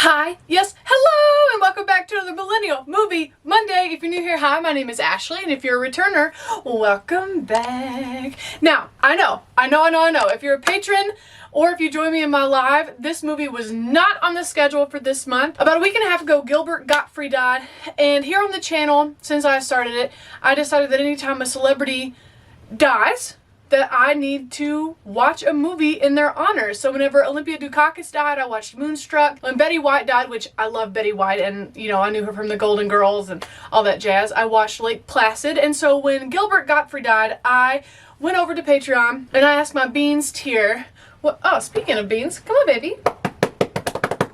Hi, yes, hello, and welcome back to another Millennial Movie Monday. If you're new here, hi, my name is Ashley, and if you're a returner, welcome back. Now, I know, if you're a patron, or if you join me in my live, this movie was not on the schedule for this month. About a week and a half ago, Gilbert Gottfried died, and here on the channel, since I started it, I decided that anytime a celebrity dies, that I need to watch a movie in their honor. So whenever Olympia Dukakis died, I watched Moonstruck. When Betty White died, which I love Betty White, and you know, I knew her from the Golden Girls and all that jazz, I watched Lake Placid. And so when Gilbert Gottfried died, I went over to Patreon and I asked my Beans tier, oh, speaking of beans, come on baby.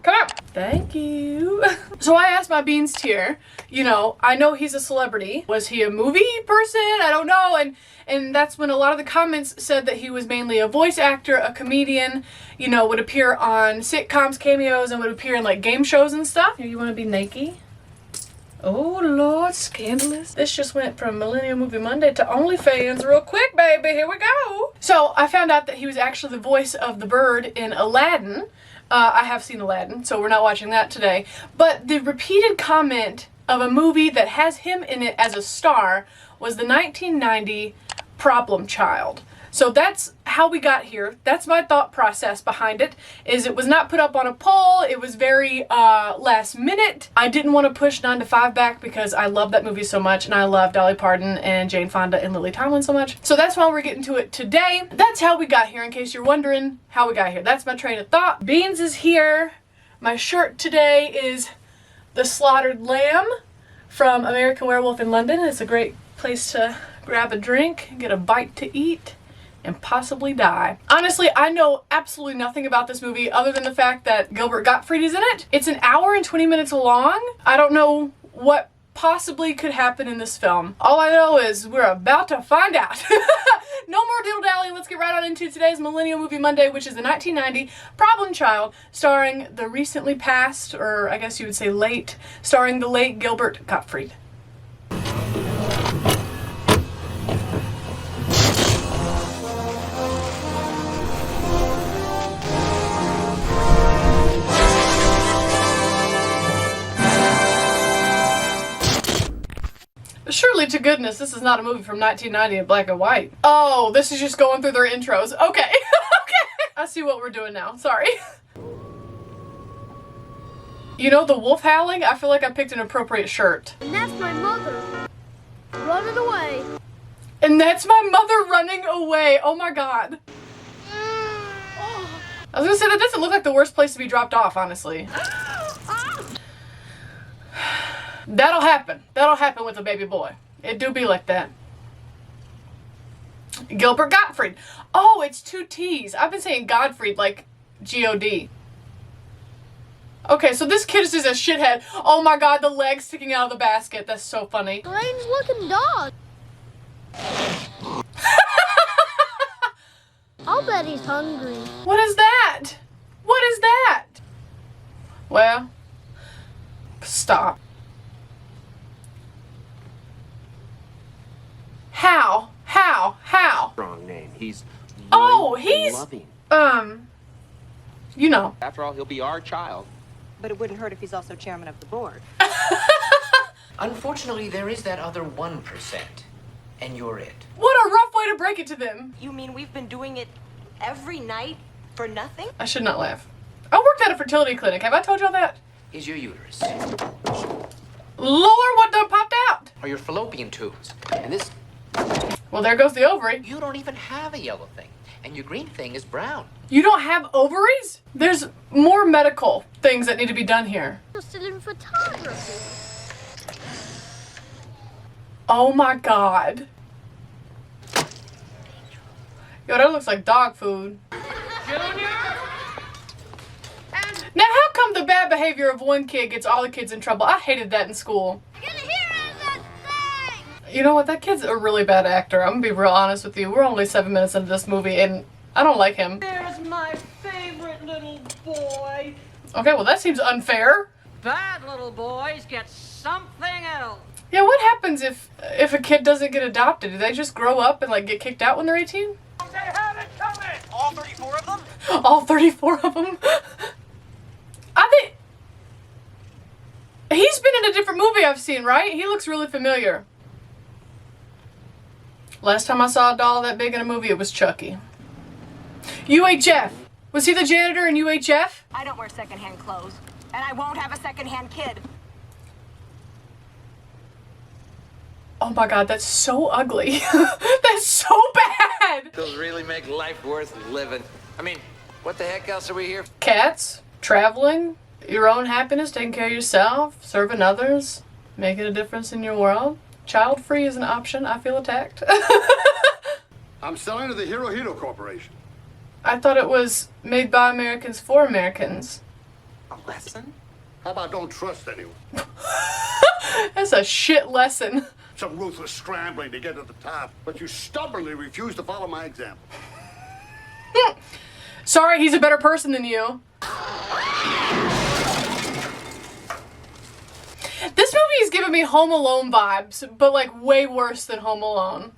Come on. Thank you. So I asked my Beans tier, you know, I know he's a celebrity. Was he a movie person? I don't know. And that's when a lot of the comments said that he was mainly a voice actor, a comedian, you know, would appear on sitcoms, cameos, and would appear in like game shows and stuff. You want to be naked? Oh Lord, scandalous. This just went from Millennial Movie Monday to OnlyFans real quick, baby. Here we go. So I found out that he was actually the voice of the bird in Aladdin. I have seen Aladdin, so we're not watching that today. But the repeated comment of a movie that has him in it as a star was the 1990 Problem Child. So that's how we got here. That's my thought process behind it, is it was not put up on a poll. It was very last minute. I didn't want to push 9 to 5 back because I love that movie so much, and I love Dolly Parton and Jane Fonda and Lily Tomlin so much. So that's why we're getting to it today. That's how we got here, in case you're wondering how we got here. That's my train of thought. Beans is here. My shirt today is the Slaughtered Lamb from American Werewolf in London. It's a great place to grab a drink, get a bite to eat, and possibly die. Honestly, I know absolutely nothing about this movie other than the fact that Gilbert Gottfried is in it. It's an hour and 20 minutes long. I don't know what possibly could happen in this film. All I know is we're about to find out. No more dilly-dally, let's get right on into today's Millennial Movie Monday, which is the 1990 Problem Child, starring the recently passed, or I guess you would say late, starring the late Gilbert Gottfried. Surely to goodness, this is not a movie from 1990 in black and white. Oh, this is just going through their intros. Okay. Okay. I see what we're doing now. Sorry. You know, the wolf howling? I feel like I picked an appropriate shirt. And that's my mother running away. And that's my mother running away. Oh my god. Oh. I was gonna say, that doesn't look like the worst place to be dropped off, honestly. That'll happen. That'll happen with a baby boy. It do be like that. Gilbert Gottfried. Oh, it's 2 T's. I've been saying Godfried like G-O-D. Okay, so this kid is just a shithead. Oh my god, the legs sticking out of the basket. That's so funny. Strange looking dog. I'll bet he's hungry. What is that? What is that? Well, stop. How? Wrong name. He's loving. You know. After all, he'll be our child. But it wouldn't hurt if he's also chairman of the board. Unfortunately, there is that other 1%, and you're it. What a rough way to break it to them. You mean we've been doing it every night for nothing? I should not laugh. I worked at a fertility clinic. Have I told y'all that? Is your uterus, Lord, what done popped out? or your fallopian tubes, and this, Well, there goes the ovary. you don't even have a yellow thing, and your green thing is brown. You don't have ovaries? There's more medical things that need to be done here. Interested in photography. Oh my god. Yo, that looks like dog food. Now, how come the bad behavior of one kid gets all the kids in trouble? I hated that in school. Get a hero of that thing! You know what? That kid's a really bad actor. I'm gonna be real honest with you. We're only 7 minutes into this movie, and I don't like him. There's my favorite little boy. Okay, well, that seems unfair. Bad little boys get something else. Yeah, what happens if a kid doesn't get adopted? Do they just grow up and, like, get kicked out when they're 18? They have it coming! All 34 of them? All 34 of them? I think... He's been in a different movie I've seen, right? He looks really familiar. Last time I saw a doll that big in a movie, it was Chucky. UHF. Was he the janitor in UHF? I don't wear secondhand clothes, and I won't have a secondhand kid. Oh my god, that's so ugly. That's so bad. Those really make life worth living. I mean, what the heck else are we here for? Cats, traveling, your own happiness, taking care of yourself, serving others, making a difference in your world. Child-free is an option. I feel attacked. I'm selling to the Hirohito Corporation. I thought it was made by Americans for Americans. A lesson? How about don't trust anyone? That's a shit lesson. Some ruthless scrambling to get to the top, but you stubbornly refuse to follow my example. Sorry, he's a better person than you. This movie is giving me Home Alone vibes, but like way worse than Home Alone.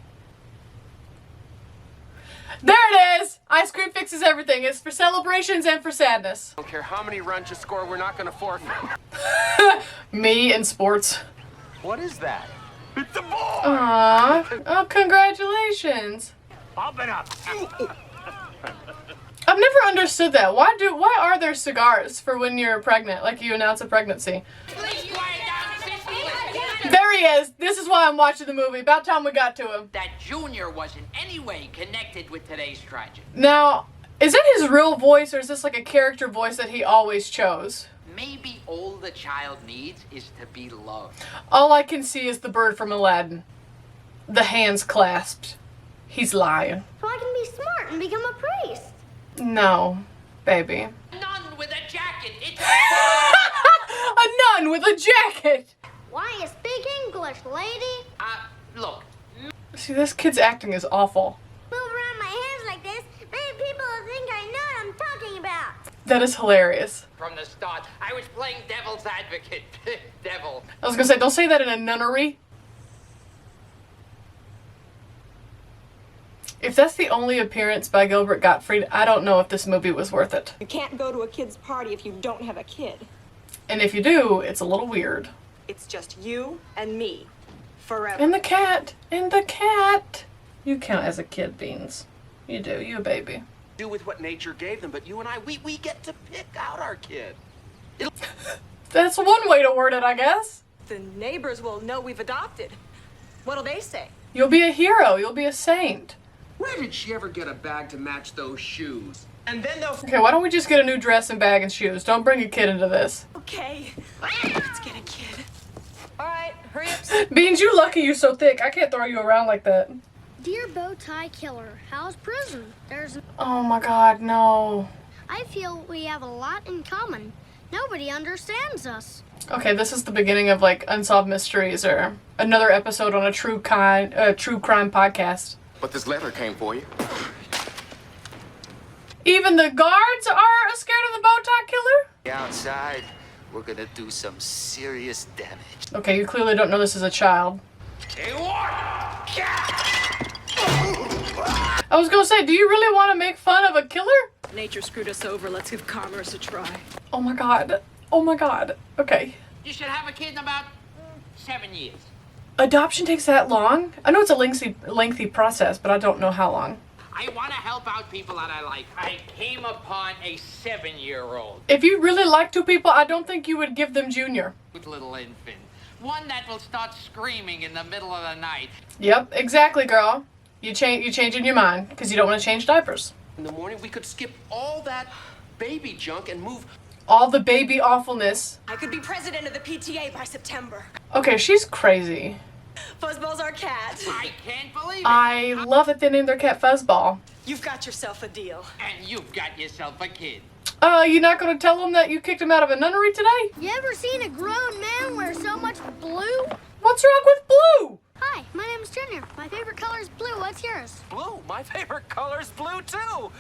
There it is! Ice cream fixes everything. It's for celebrations and for sadness. I don't care how many runs you score, we're not gonna forfeit. Me and sports. What is that? It's the ball! Aww. Oh, congratulations. Pump it up. I've never understood that. Why are there cigars for when you're pregnant? Like you announce a pregnancy. There he is. This is why I'm watching the movie. About time we got to him. That Junior was in any way connected with today's tragedy. Now, is that his real voice or is this like a character voice that he always chose? Maybe all the child needs is to be loved. All I can see is the bird from Aladdin. The hands clasped. He's lying. So I can be smart and become a priest. No, baby. None with a jacket. It's A nun with a jacket! Why you speak English, lady? look. See, this kid's acting is awful. Move around my hands like this, maybe people will think I know what I'm talking about. That is hilarious. From the start, I was playing devil's advocate. Devil. I was gonna say, don't say that in a nunnery. If that's the only appearance by Gilbert Gottfried, I don't know if this movie was worth it. You can't go to a kid's party if you don't have a kid. And if you do, it's a little weird. It's just you and me. Forever. And the cat. And the cat. You count as a kid, Beans. You do. You a baby. Do with what nature gave them, but you and I, we get to pick out our kid. That's one way to word it, I guess. The neighbors will know we've adopted. What'll they say? You'll be a hero. You'll be a saint. Where did she ever get a bag to match those shoes? And then they'll Okay, why don't we just get a new dress and bag and shoes? Don't bring a kid into this. Okay, let's get a kid. All right, hurry up. Beans, you lucky you're so thick. I can't throw you around like that. Dear bow tie killer, how's prison? Oh my god, no. I feel we have a lot in common. Nobody understands us. Okay, this is the beginning of like Unsolved Mysteries or another episode on a true crime podcast. But this letter came for you. Even the guards are scared of the bow tie killer? outside, we're gonna do some serious damage. Okay, you clearly don't know this is a child. Hey, what? I was gonna say, do you really want to make fun of a killer? Nature screwed us over. Let's give commerce a try. Oh my god. Oh my god. Okay. You should have a kid in about 7 years. Adoption takes that long? I know it's a lengthy process, but I don't know how long. I want to help out people that I like. I came upon a 7-year-old If you really like two people, I don't think you would give them Junior. with little infant. One that will start screaming in the middle of the night. Yep, exactly, girl. You changing your mind because you don't want to change diapers. In the morning, we could skip all that baby junk and move. All the baby awfulness. I could be president of the PTA by September. Okay, she's crazy. Fuzzball's our cat. I can't believe it. I love that they named their cat Fuzzball. You've got yourself a deal. And you've got yourself a kid. You not gonna tell them that you kicked him out of a nunnery today? You ever seen a grown man wear so much blue? What's wrong with blue? Hi, my name's Junior. My favorite color is blue. What's yours? Blue. My favorite color's blue too.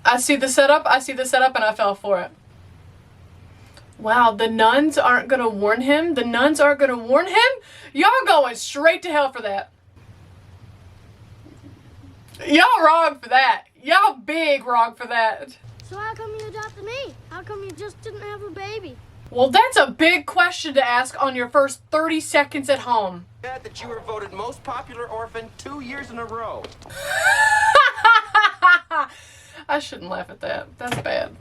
I see the setup, and I fell for it. Wow, the nuns aren't gonna warn him? The nuns aren't gonna warn him? Y'all going straight to hell for that. Y'all wrong for that. Y'all big wrong for that. So how come you adopted me? How come you just didn't have a baby? Well, that's a big question to ask on your first 30 seconds at home. Glad that you were voted most popular orphan 2 years in a row. I shouldn't laugh at that. That's bad.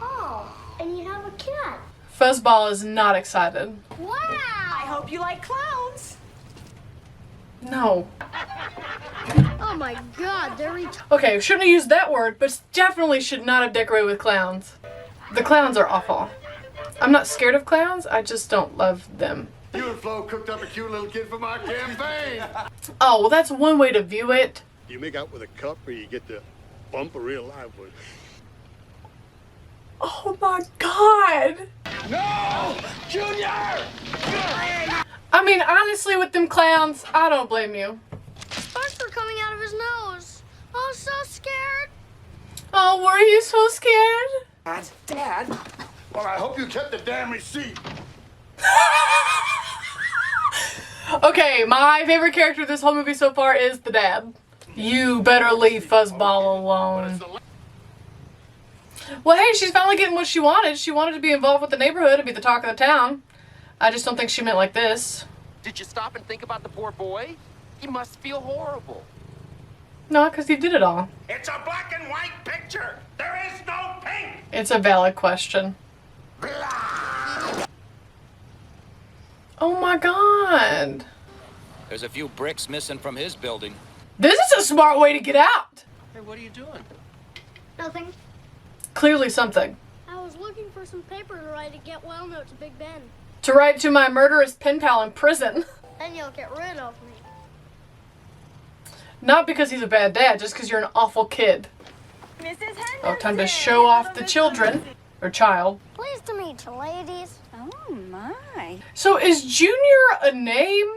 Oh, and you have a cat. Fuzzball is not excited. Wow. I hope you like clowns. No. Oh my God, they're Okay, shouldn't have used that word, but definitely should not have decorated with clowns. The clowns are awful. I'm not scared of clowns, I just don't love them. You and Flo cooked up a cute little kid for my campaign. Oh, well, that's one way to view it. You make out with a cup or you get to bump a real live one? Oh my God. No! Junior! I mean, honestly, with them clowns, I don't blame you. sparks were coming out of his nose. I was so scared. Oh, were you so scared? Dad? Well, I hope you kept the damn receipt. Okay, my favorite character of this whole movie so far is the dad. You better leave Fuzzball alone. Well, hey, she's finally getting what she wanted. She wanted to be involved with the neighborhood and be the talk of the town. I just don't think she meant like this. Did you stop and think about the poor boy? He must feel horrible. No, because he did it all. It's a black and white picture. There is no pink. It's a valid question. Oh my God. There's a few bricks missing from his building. This is a smart way to get out. Hey, what are you doing? Nothing. Clearly something. I was looking for some paper to write a get well note to Big Ben. To write to my murderous pen pal in prison. Then you'll get rid of me. Not because he's a bad dad, just because you're an awful kid. Mrs. Henderson. Oh, time to show off the children. Or child. Pleased to meet you, ladies. Oh, my. So is Junior a name?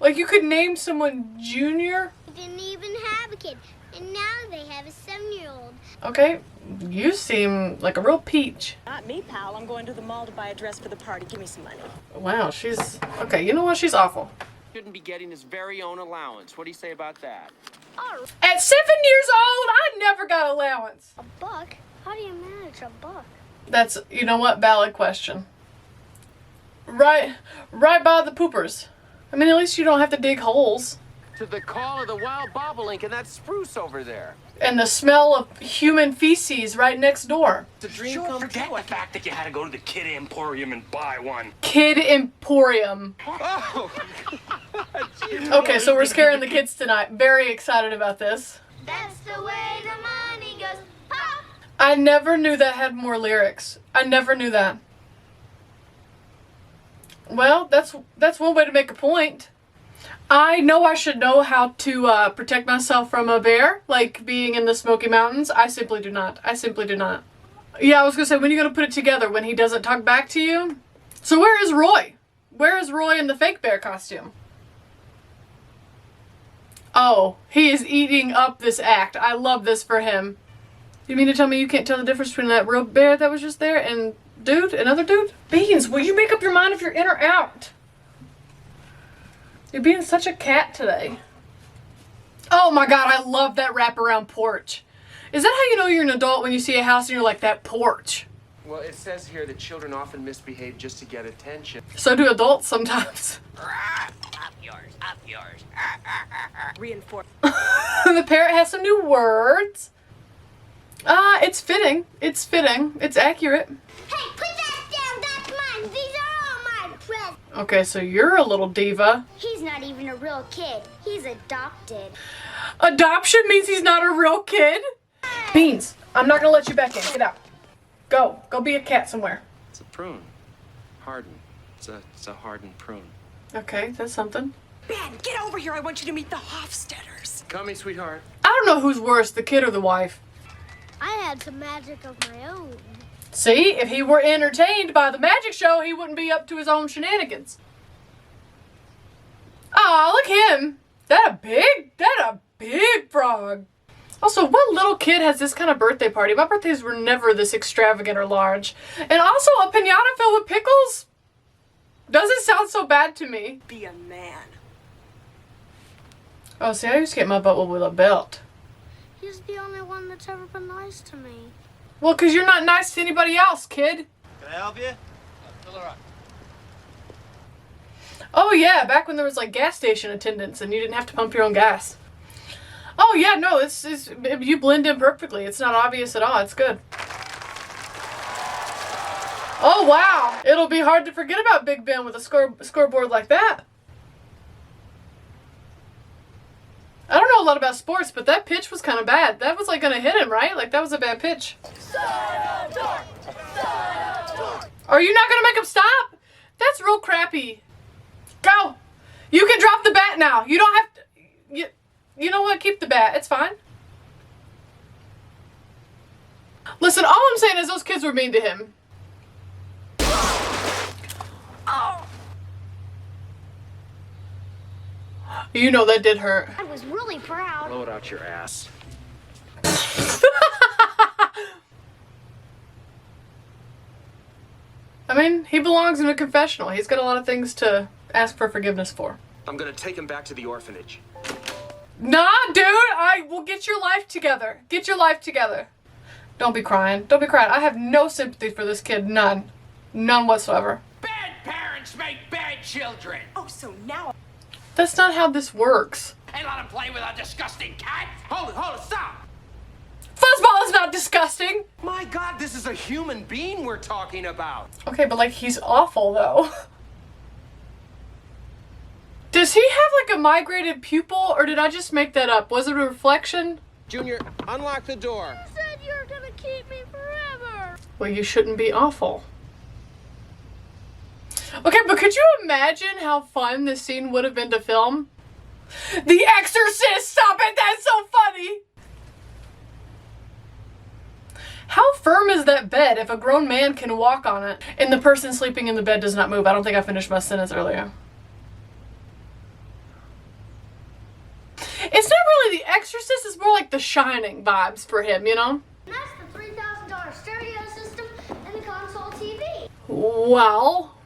Like you could name someone Junior? He didn't even have a kid. And now they have a 7-year-old. Okay, you seem like a real peach. Not me, pal. I'm going to the mall to buy a dress for the party. Give me some money. Wow, she's... Okay, you know what? She's awful. Shouldn't be getting his very own allowance. What do you say about that? Oh, At 7 years old, I never got allowance. a buck? How do you manage a buck? That's, you know what, valid question. Right by the poopers. I mean, at least you don't have to dig holes. To the call of the wild bobolink and that spruce over there. And the smell of human feces right next door. It's a dream come Forget true. the fact that you had to go to the Kid Emporium and buy one. Kid Emporium. Oh, Okay, so we're scaring the kids tonight. Very excited about this. That's the way the money goes. Pop! I never knew that had more lyrics. I never knew that. Well, that's one way to make a point. I know I should know how to protect myself from a bear, like being in the Smoky Mountains. I simply do not. I simply do not. Yeah, I was gonna say, when are you gonna put it together? When he doesn't talk back to you? So where is Roy? Where is Roy in the fake bear costume? Oh, he is eating up this act. I love this for him. You mean to tell me you can't tell the difference between that real bear that was just there and dude, another dude? Beans, will you make up your mind if you're in or out? You're being such a cat today. Oh my God, I love that wraparound porch. Is that how you know you're an adult when you see a house and you're like, that porch? well, it says here that children often misbehave just to get attention. So do adults sometimes. Up yours. Reinforce. The parrot has some new words. It's fitting. It's fitting. It's accurate. Hey, put that down. That's mine. These are all my presents. Okay, so you're a little diva. He's not even a real kid. He's adopted. Adoption means he's not a real kid? Beans, I'm not gonna let you back in. Get out. Go. Go be a cat somewhere. It's a prune. Hardened. It's a hardened prune. Okay, that's something. Ben, get over here. I want you to meet the Hofstetters. Coming, sweetheart. I don't know who's worse, the kid or the wife. I had some magic of my own. See, if he were entertained by the magic show, he wouldn't be up to his own shenanigans. Aw, look him. That a big frog. Also, what little kid has this kind of birthday party? My birthdays were never this extravagant or large. And also, a piñata filled with pickles? Doesn't sound so bad to me. Be a man. Oh, see, I used to get my butt with a belt. He's the only one that's ever been nice to me. Well, because you're not nice to anybody else, kid. Can I help you? Oh yeah, back when there was like gas station attendants and you didn't have to pump your own gas. Oh yeah, no, it's you blend in perfectly. It's not obvious at all. It's good. Oh wow, it'll be hard to forget about Big Ben with a scoreboard like that. I don't know a lot about sports, but that pitch was kind of bad. That was like gonna hit him, right? Like that was a bad pitch. Are you not gonna make him stop? That's real crappy. Go! You can drop the bat now. You don't have to... You know what? Keep the bat. It's fine. Listen, all I'm saying is those kids were mean to him. Oh. You know that did hurt. I was really proud. Blow it out your ass. I mean, he belongs in a confessional. He's got a lot of things to ask for forgiveness for. I'm gonna take him back to the orphanage. Nah, dude, I will get your life together. Get your life together. Don't be crying. Don't be crying. I have no sympathy for this kid. None. None whatsoever. Bad parents make bad children. Oh, so now... That's not how this works. And let him play with a disgusting cat. Hold it, stop. Fuzzball is not disgusting. My God, this is a human being we're talking about. Okay, but like he's awful though. Does he have like a migrated pupil or did I just make that up? Was it a reflection? Junior, unlock the door. You said you were gonna keep me forever. Well, you shouldn't be awful. Okay, but could you imagine how fun this scene would have been to film? The Exorcist! Stop it! That's so funny! How firm is that bed if a grown man can walk on it and the person sleeping in the bed does not move? I don't think I finished my sentence earlier. It's not really The Exorcist, it's more like The Shining vibes for him, you know? And that's the $3,000 stereo system and the console TV. Well,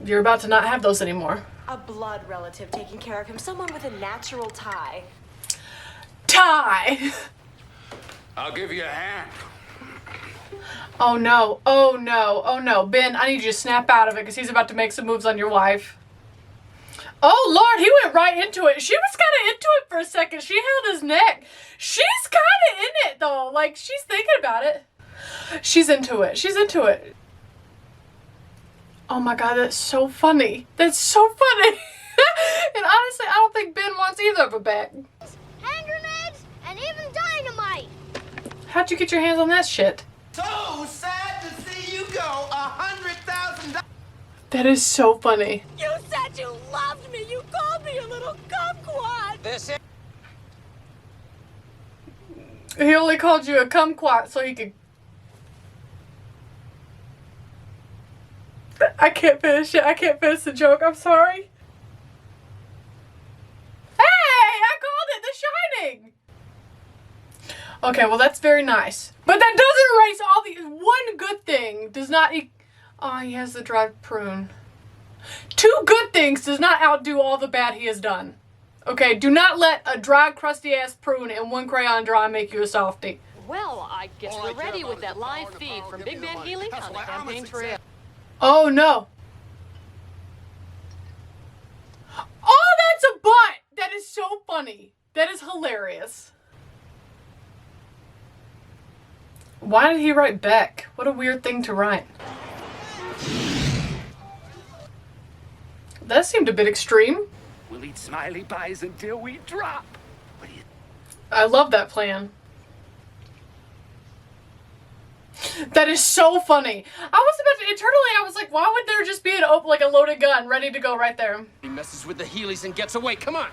you're about to not have those anymore. A blood relative taking care of him. Someone with a natural tie. Tie! I'll give you a hand. Oh no, oh no, oh no. Ben, I need you to snap out of it because he's about to make some moves on your wife. Oh Lord, he went right into it. She was kind of into it for a second. She held his neck. She's kind of in it though. Like, she's thinking about it. She's into it. She's into it. Oh my God, that's so funny. That's so funny. And honestly, I don't think Ben wants either of them back. Hand grenades and even dynamite. How'd you get your hands on that shit? So sad to see you go. $100,000. That is so funny. You said you loved me. You called me a little kumquat. This is... He only called you a kumquat so he could... I can't finish it. I can't finish the joke. I'm sorry. Hey! I called it The Shining! Okay, well that's very nice. But that doesn't erase all the... One good thing does not... Oh, he has the dried prune. Two good things does not outdo all the bad he has done. Okay, do not let a dry, crusty-ass prune and one crayon dry make you a softie. Well, I guess we're ready with that live feed from Big Ben Healy on the campaign trail. Oh, no. Oh, that's a butt! That is so funny. That is hilarious. Why did he write Beck? What a weird thing to write. That seemed a bit extreme. We'll eat smiley pies until we drop. What do you... I love that plan. That is so funny. I was about to, internally I was like, why would there just be an like a loaded gun ready to go right there? He messes with the Heelys and gets away. Come on.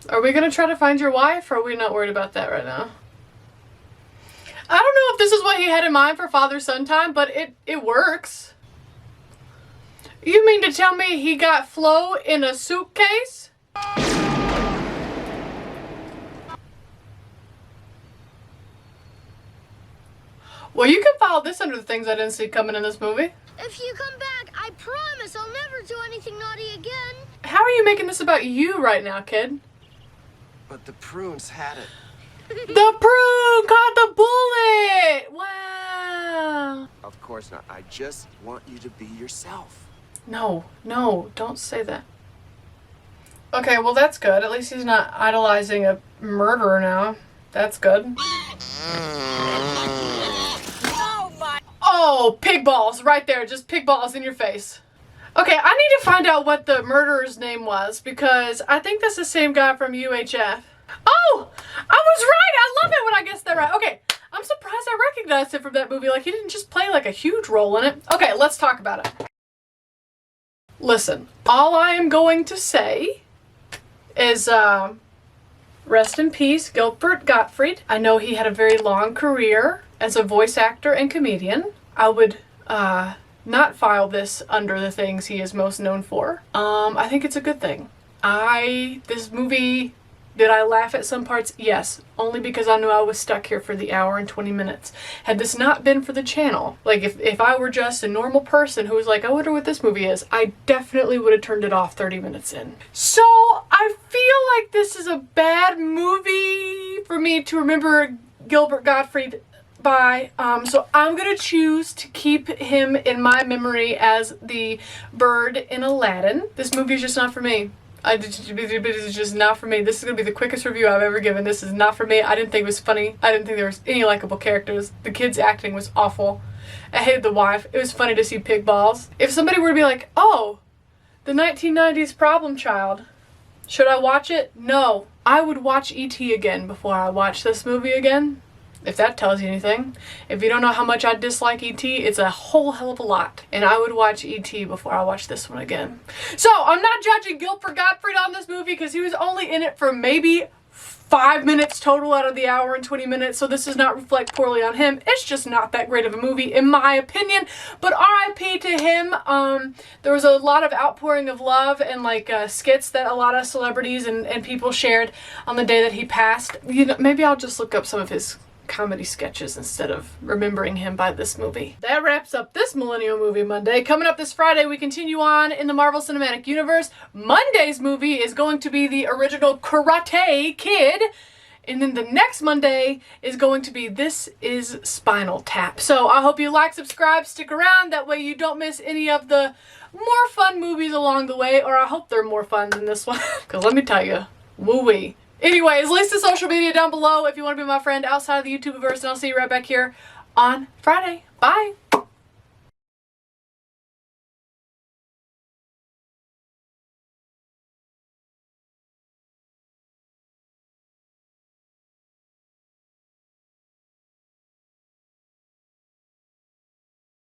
Are we gonna try to find your wife, or are we not worried about that right now? I don't know if this is what he had in mind for father-son time, but it works. You mean to tell me he got Flo in a suitcase? Well, you can file this under the things I didn't see coming in this movie. If you come back, I promise I'll never do anything naughty again. How are you making this about you right now, kid? But the prunes had it. The prune caught the bullet! Wow. Of course not. I just want you to be yourself. No, don't say that. Okay, well that's good. At least he's not idolizing a murderer now. That's good. Oh, pig balls right there. Just pig balls in your face. Okay, I need to find out what the murderer's name was because I think that's the same guy from UHF. Oh, I was right. I love it when I guess that right. Okay, I'm surprised I recognized him from that movie. Like, he didn't just play like a huge role in it. Okay, let's talk about it. Listen, all I am going to say is, rest in peace, Gilbert Gottfried. I know he had a very long career as a voice actor and comedian. I would, not file this under the things he is most known for. I think it's a good thing. This movie, did I laugh at some parts? Yes, only because I knew I was stuck here for the hour and 20 minutes. Had this not been for the channel, like if I were just a normal person who was like, I wonder what this movie is, I definitely would have turned it off 30 minutes in. So I feel like this is a bad movie for me to remember Gilbert Gottfried by, so I'm gonna choose to keep him in my memory as the bird in Aladdin. This movie is just not for me. It's just not for me. This is gonna be the quickest review I've ever given. This is not for me. I didn't think it was funny. I didn't think there was any likable characters. The kid's acting was awful. I hated the wife. It was funny to see pig balls. If somebody were to be like, oh, the 1990s problem child, should I watch it? No. I would watch E.T. again before I watch this movie again. If that tells you anything. If you don't know how much I dislike E.T., it's a whole hell of a lot. And I would watch E.T. before I watch this one again. So, I'm not judging Gilbert Gottfried on this movie because he was only in it for maybe 5 minutes total out of the hour and 20 minutes, so this does not reflect poorly on him. It's just not that great of a movie, in my opinion. But R.I.P. to him. There was a lot of outpouring of love and like skits that a lot of celebrities and people shared on the day that he passed. You know, maybe I'll just look up some of his comedy sketches instead of remembering him by this movie. That wraps up this Millennial Movie Monday. Coming up this Friday, we continue on in the Marvel Cinematic Universe. Monday's movie is going to be the original Karate Kid. And then the next Monday is going to be This Is Spinal Tap. So I hope you like, subscribe, stick around. That way you don't miss any of the more fun movies along the way. Or I hope they're more fun than this one. Because let me tell you, woo-wee. Anyways, links to social media down below if you want to be my friend outside of the YouTubeverse, and I'll see you right back here on Friday. Bye!